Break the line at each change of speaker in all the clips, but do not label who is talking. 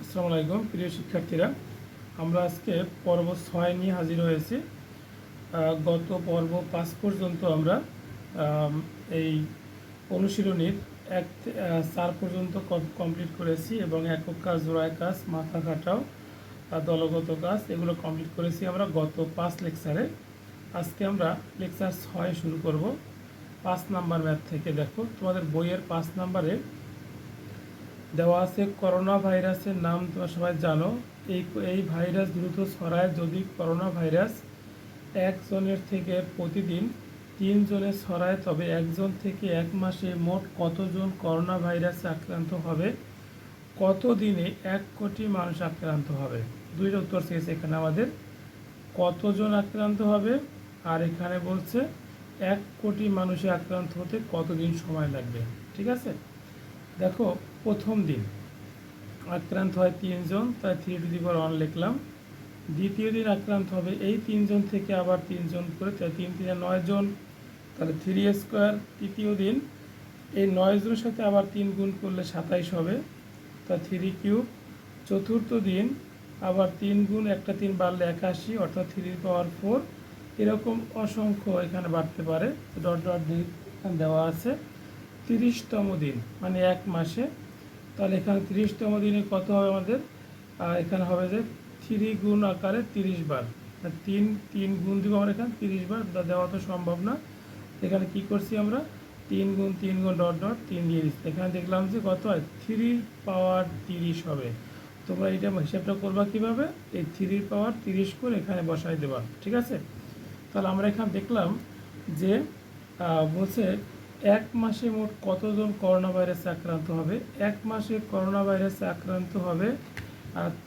আসসালামু আলাইকুম প্রিয় শিক্ষার্থীরা, আমরা আজকে পর্ব 6 নিয়ে হাজির হয়েছি। গত পর্ব 5 পর্যন্ত আমরা এই অনুশীলনীর 4 পর্যন্ত কমপ্লিট করেছি এবং একক কাজ, জোড়ায় কাজ, মাথা খাটাও, দলগত কাজ এগুলো কমপ্লিট করেছি আমরা গত 5 লেকচারে। আজকে আমরা লেকচার 6 শুরু করব 5 নাম্বার ম্যাথ থেকে। দেখো, তোমাদের বইয়ের 5 নাম্বারে দেওয়া আছে করোনা ভাইরাসের নাম তোমরা সবাই জানো। এই ভাইরাস দ্রুত ছড়ায়। যদি করোনা ভাইরাস একজনের থেকে প্রতিদিন 3 জনে ছড়ায় তবে একজন থেকে এক মাসে মোট কতজন করোনা ভাইরাসে আক্রান্ত হবে? কত দিনে 1 কোটি মানুষ আক্রান্ত হবে? দুইটা উত্তর চেয়েছে এখানে আমাদের, কতজন আক্রান্ত হবে আর এখানে বলছে 1 কোটি মানুষে আক্রান্ত হতে কতদিন সময় লাগবে। ঠিক আছে, দেখো প্রথম দিন আক্রান্ত হয় 3 জন, তাই 3^1 লিখলাম। দ্বিতীয় দিন আক্রান্ত হবে এই 3 জন থেকে আবার 3 জন করে, তাই 3 3 9 জন, তাহলে 3 স্কোয়ার। তৃতীয় দিন এই 9 জনের সাথে আবার 3 গুণ করলে 27 হবে, তা 3 কিউব। চতুর্থ দিন আবার 3 গুণ একটা 3 বাড়লে 81, অর্থাৎ 3^4। এরকম অসংখ্য এখানে বাড়তে পারে, ডট ডট দেওয়া আছে। 30তম দিন মানে 1 মাসে, তাহলে এখানে 30তম দিনে কত হবে আমাদের? এখানে হবে যে 3 গুণ আকারে 30 বার, 3 গুণ দিব আমরা এখানে 30 বার, দেওয়া তো সম্ভব না। এখানে কি করছি আমরা 3 গুণ 3 গুণ ডট ডট 3 দিয়ে দিচ্ছি। এখানে দেখলাম যে কত হয় 3^30 হবে। তোমরা এটা হিসাবটা করবা কিভাবে? এই 3^30 করে এখানে বসাই দেবা। ঠিক আছে, তাহলে আমরা এখানে দেখলাম যে বলছে 1 মাসে মোট কতজন করোনা ভাইরাসে আক্রান্ত হবে। 1 মাসে করোনা ভাইরাসে আক্রান্ত হবে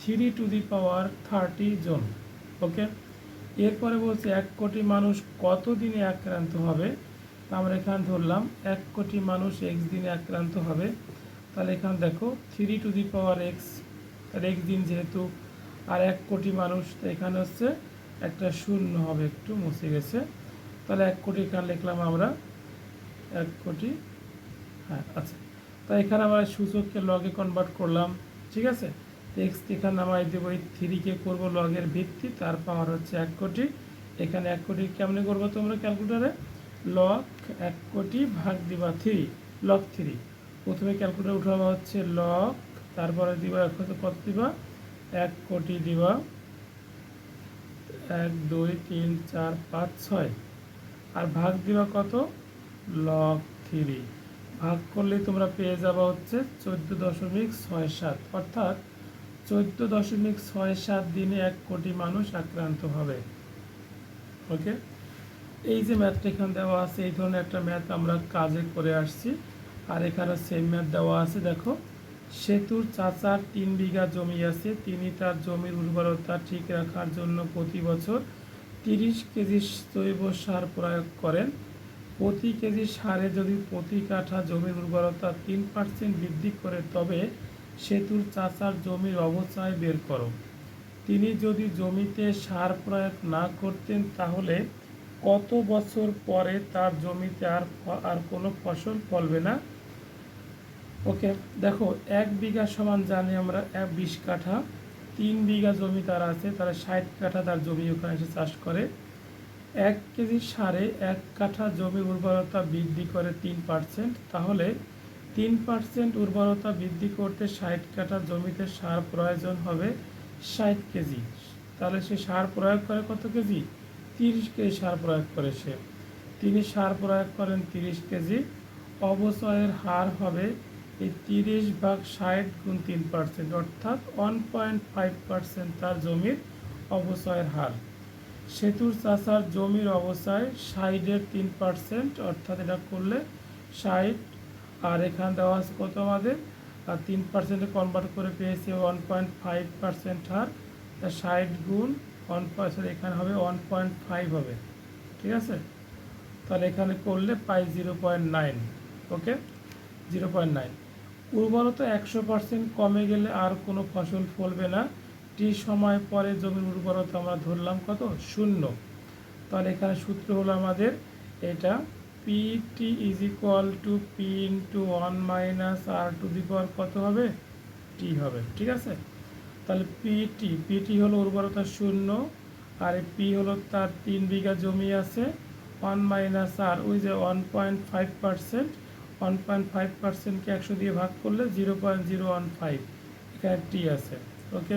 3^30 জন। ওকে, এরপরে বলছে 1 কোটি মানুষ কত দিনে আক্রান্ত হবে। আমরা এখানে ধরলাম 1 কোটি মানুষ x দিনে আক্রান্ত হবে। তাহলে এখানে দেখো 3^x, তাহলে x দিন যেহেতু, আর 1 কোটি মানুষ, তো এখানে হচ্ছে একটা শূন্য হবে, একটু মুছে গেছে। তাহলে 1 কোটি এখানে লিখলাম আমরা 1 কোটি। হ্যাঁ, আচ্ছা, তাই এখানে আমরা সূচককে লগে কনভার্ট করলাম। ঠিক আছে, এক্স এখানে নামাই দেবো, এই 3কে করবো লগের ভিত্তি, তার পাওয়ার হচ্ছে 1 কোটি। এখানে 1 কোটি কেমনে করবো তোমরা ক্যালকুলেটারে? লগ 1 কোটি ভাগ দিবা 3, লগ 3। প্রথমে ক্যালকুলেটার উঠাবা হচ্ছে লগ, তারপরে দিবা কত দিবা 1 কোটি দিবা 1 2 3 4 5 6, আর ভাগ দিবা কত? লগ 3। ভাগ করলে তোমরা পেয়ে যাবা হচ্ছে 14.67, অর্থাৎ 14.67 দিনে 1 কোটি মানুষ আক্রান্ত হবে। ওকে, এই যে ম্যাথটা এখানে দেওয়া আছে, এই ধরনের একটা ম্যাথ আমরা কাজে করে আসছি। আর এখানে সেম ম্যাথ দেওয়া আছে। দেখো, সেতুর চাচার 3 বিঘা জমি আছে। তিনি তার জমির উর্বরতা ঠিক রাখার জন্য প্রতি বছর 30 কেজি জৈব সার প্রয়োগ করেন। প্রতি কেজি সারে যদি প্রতি কাঠা জমির উর্বরতা 3% বৃদ্ধি করে তবে সেতুর চাচার জমির অবচয় বের করো। তিনি যদি জমিতে সার প্রয়োগ না করতেন তাহলে কত বছর পরে তার জমিতে আর কোনো ফসল ফলবে না? ওকে, দেখো 1 বিঘা সমান জানি আমরা 20 কাঠা। 3 বিঘা জমি তার আছে, তারা 60 কাঠা তার জমি ওখানে এসে চাষ করে। 1 কেজি সারে 1 কাঠা জমির উর্বরতা বৃদ্ধি করে 3%, তাহলে 3% উর্বরতা বৃদ্ধি করতে 60 কাঠা জমিতে সার প্রয়োজন হবে 60 কেজি। তাহলে সে সার প্রয়োগ করে কত কেজি? 30 কেজি সার প্রয়োগ করে সে। তিনি সার প্রয়োগ করেন 30 কেজি। অবচয়ের হার হবে এই 30/60 গুণ 3%, অর্থাৎ 1.5% তার জমির অবচয়ের হার। সেতুর চাষার জমির অবচয় 60-এর 3%, অর্থাৎ এটা করলে 60, আর এখানে দেওয়া আছে কত আমাদের 3%-এ কনভার্ট করে পেয়েছি 1.5% হার। 60 গুণ 1%, এখানে হবে 1.5 হবে। ঠিক আছে, তাহলে এখানে করলে পাই 0.9। ওকে, 0.9। উর্বরতা 100% কমে গেলে আর কোনো ফসল ফলবে না। টি সময় পরে জমির উর্বরতা আমরা ধরলাম কত? 0। তাহলে এখানে সূত্র হলো আমাদের এটা PT is equal to P into 1 minus r to the power কত হবে? টি হবে। ঠিক আছে, তাহলে পিটি হলো উর্বরতা 0, আর পি হলো তার 3 বিঘা জমি আছে, 1 মাইনাস আর ওই যে 1.5%, 1.5%কে 100 দিয়ে ভাগ করলে 0.015, এখানে টি আছে। ওকে,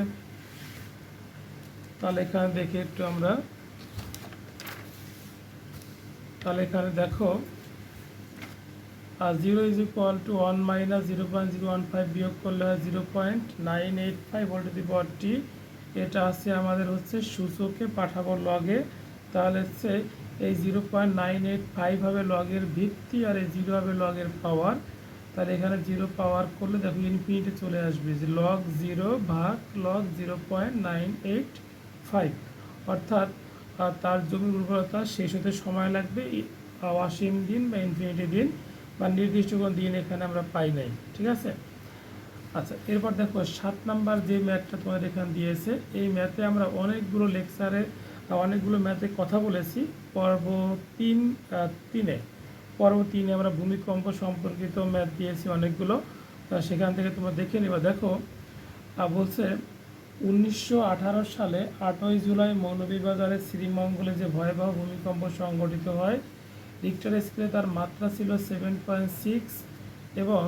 তাহলে এখানে দেখি একটু আমরা, তাহলে এখানে দেখো 0 ইজ ইকুয়াল টু 1 মাইনাস 0.015 বিয়োগ করলে হয় 0.985 ভোল্ট টু দি পাওয়ার টি। এটা আছে আমাদের হচ্ছে সূচকে পাঠাবো লগে, তাহলে হচ্ছে এই 0.985 হবে লগের ভিত্তি, আর এই 0 হবে লগের পাওয়ার। তাহলে এখানে 0 পাওয়ার করলে দেখো ইনফিনিটি চলে আসবে, যে লগ 0 ভাগ লগ 0.985, অর্থাৎ তার জমির উর্বরতা শেষ হতে সময় লাগবে অসীম দিন বা ইনফিনিটি দিন, বা নির্দিষ্ট কোনো দিন এখানে আমরা পাই নাই। ঠিক আছে, আচ্ছা এরপর দেখো 7 নাম্বার যে ম্যাথটা তোমাদের এখানে দিয়েছে, এই ম্যাথে আমরা অনেকগুলো লেকচারে অনেকগুলো ম্যাথে কথা বলেছি। পর্ব 3 পর্ব 3 আমরা ভূমিকম্প সম্পর্কিত ম্যাথ দিয়েছি অনেকগুলো, সেখান থেকে তোমরা দেখে নিবা। দেখো বলছে 1918 সালে 8ই জুলাই মৌলভীবাজারের শ্রীমঙ্গলে যে ভয়াবহ ভূমিকম্প সংঘটিত হয়, রিক্টার স্কেলে তার মাত্রা ছিল 7.6, এবং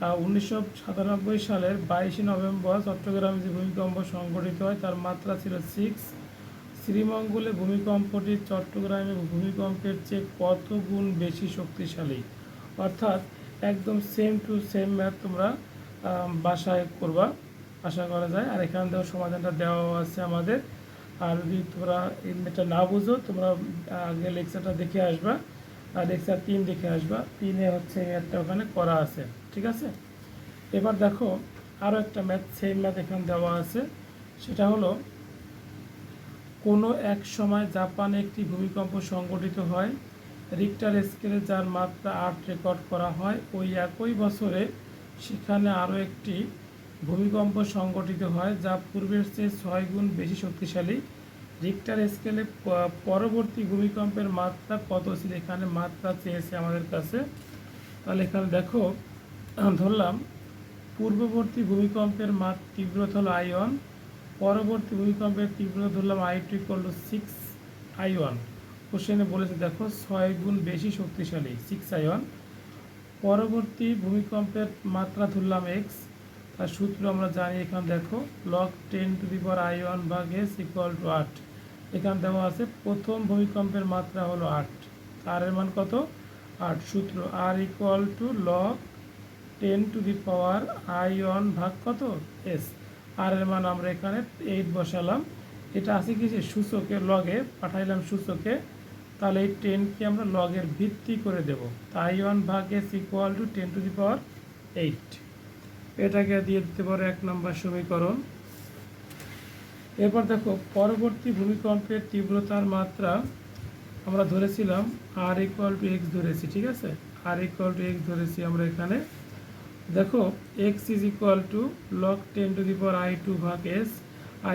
1997 সালের 22 নভেম্বর চট্টগ্রামে যে ভূমিকম্প সংঘটিত হয় তার মাত্রা ছিল 6। শ্রীমঙ্গলে ভূমিকম্পটি চট্টগ্রামে ভূমিকম্পের চেয়ে কত গুণ বেশি শক্তিশালী? অর্থাৎ একদম সেম টু সেম ম্যাথ তোমরা বাসায় করবা, আশা করা যায়। আর এখান থেকে সমাধানটা দেওয়া আছে আমাদের। আর যদি তোমরা এই ম্যাথটা না বুঝো, তোমরা আগে লেকচারটা দেখে আসবা, আর লেকচার 3 দেখে আসবা, 3-এ হচ্ছে এই ম্যাথটা ওখানে করা আছে। ঠিক আছে, এবার দেখো আরও একটা ম্যাথ, সেম ম্যাথ এখানে দেওয়া আছে। সেটা হলো কোনো এক সময় জাপানে একটি ভূমিকম্প সংঘটিত হয়, রিক্টার স্কেলে যার মাত্রা 8 রেকর্ড করা হয়। ওই একই বছরে সেখানে আরও একটি ভূমিকম্প সংঘটিত হয় যা পূর্বের চেয়ে 6 গুণ বেশি শক্তিশালী। রিক্টার স্কেলে পরবর্তী ভূমিকম্পের মাত্রা কত ছিল? এখানে মাত্রা চেয়েছে আমাদের কাছে। তাহলে এখানে দেখো ধরলাম পূর্ববর্তী ভূমিকম্পের তীব্রতা হলো I1, পরবর্তী ভূমিকম্পের তীব্রতা ধরলাম I2 = 6I1। কোশ্চেনে বলেছে দেখো 6 গুণ বেশি শক্তিশালী 6I1। পরবর্তী ভূমিকম্পের মাত্রা ধরলাম x, তার সূত্র আমরা জানি। এখানে দেখো log 10 to the power I1 ভাগ s = 8। এখানে দেওয়া আছে প্রথম ভূমিকম্পের মাত্রা হলো 8, আর এর মান কত? 8। সূত্র r = log 10 to the power I1 ভাগ কত? s। আর এর মান আমরা এখানে 8 বসালাম। এটা আছে কি যে সূচকের লগে পাঠাইলাম সূচকে, তাহলে এই 10কে আমরা লগের ভিত্তি করে দেব। I1 ভাগ s = 10 টু দি পাওয়ার 8। এটাকে দিয়ে দিতে পারো 1 নম্বর সমীকরণ। এরপর দেখো পরবর্তী ভূমিকম্পের তীব্রতার মাত্রা আমরা ধরেছিলাম r = x ধরেছি। ঠিক আছে, r = x ধরেছি আমরা এখানে। দেখো x = log 10 to the power I2 ভাগ s।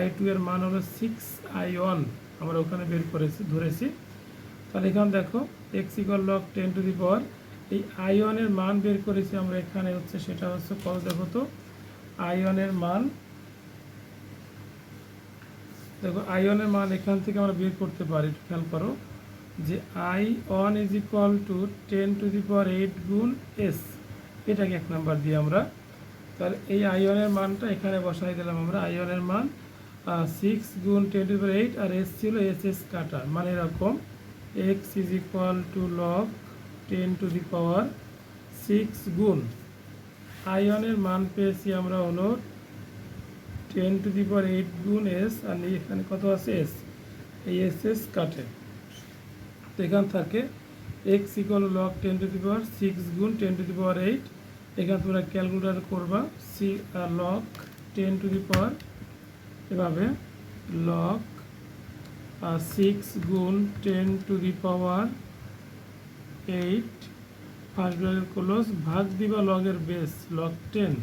I2 এর মান হলো 6I1, আমরা ওখানে বের করেছি ধরেছি। তাহলে এখানে দেখো x = log 10 টু দি পাওয়ার, এই I1 এর মান বের করেছি আমরা এখানে, হচ্ছে সেটা হচ্ছে কত দেখো তো। I1 এর মান দেখো, I1 এর মান এখান থেকে আমরা বের করতে পারি, খেয়াল করো যে I1 = 10 টু দি পাওয়ার 8 গুণ s। এটাকে 1 নাম্বার দিয়ে আমরা, তাহলে এই I1 এর মানটা এখানে বসাই দিলাম আমরা। I1 এর মান 6 গুণ 10 টু দি পাওয়ার 8, আর s ছিল s কাটা, মানে এরকম x = log 10 টু দি পাওয়ার 6 গুণ I1 এর মান পেয়েছি আমরা হলো 10 টু দি পাওয়ার 8 গুণ s, আর এখানে কত আছে s, এই s কাটে, তো এখান থাকে x = log 10 টু দি পাওয়ার 6 গুণ 10 টু দি পাওয়ার 8। এখানে তোমরা ক্যালকুলেটর করবা, log 10 টু দি পাওয়ার এভাবে log 6 গুণ 10 to the power 8 first bracket close, ভাগ দিবা লগের বেস log 10,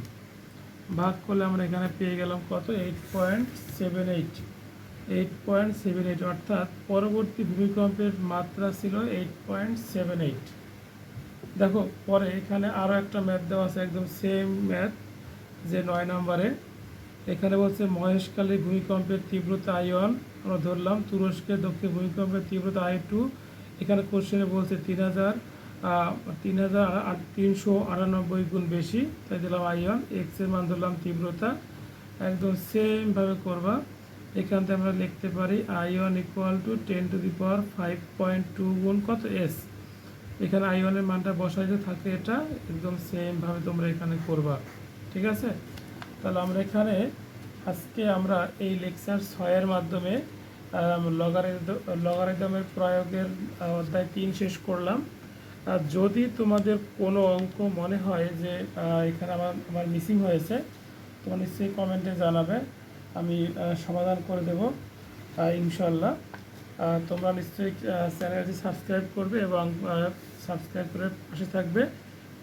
ভাগ করলে আমরা এখানে পেয়ে গেলাম কত? 8.78, অর্থাৎ পরবর্তী ভূমিকম্পের মাত্রা ছিল 8.78। দেখো পরে এখানে আরও একটা ম্যাথ দেওয়া আছে, একদম সেম ম্যাথ, যে 9 নম্বরে এখানে বলছে মহেশখালী ভূমিকম্পের তীব্রতা I1 আমরা ধরলাম, তুরস্কের দক্ষিণ ভূমিকম্পের তীব্রতা I2। এখানে কোশ্চেনে বলছে 3,398 গুণ বেশি, তাই দিলাম I1। এক্সের মান ধরলাম তীব্রতা, একদম সেমভাবে করবা। এখান থেকে আমরা লিখতে পারি I1 = 10⁵ গুণ কত S। এখানে I1 এর মানটা বসাইতে থাকে, এটা একদম সেমভাবে তোমরা এখানে করবা, ঠিক আছে। তাহলে আমরা এখানে আজকে আমরা এই লেকচার 6 এর মাধ্যমে লগারিদমের প্রয়োগের অধ্যায় 3 শেষ করলাম। আর যদি তোমাদের কোনো অঙ্ক মনে হয় যে এখানে আমার মিসিং হয়েছে, তোমরা নিশ্চয়ই কমেন্টে জানাবে, আমি সমাধান করে দেব ইনশাল্লাহ। তোমরা নিশ্চয়ই চ্যানেলটি সাবস্ক্রাইব করবে এবং সাবস্ক্রাইব করে পাশে থাকবে,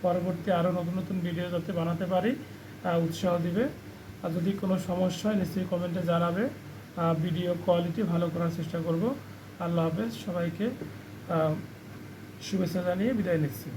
পরবর্তী আরও নতুন নতুন ভিডিও যাতে বানাতে পারি উৎসাহ দিবে। আর যদি কোনো সমস্যা হয় নিশ্চয়ই কমেন্টে জানাবে, ভিডিও কোয়ালিটি ভালো করার চেষ্টা করব। আল্লাহ হাফেজ, সবাইকে শুভেচ্ছা জানিয়ে বিদায় নিচ্ছি।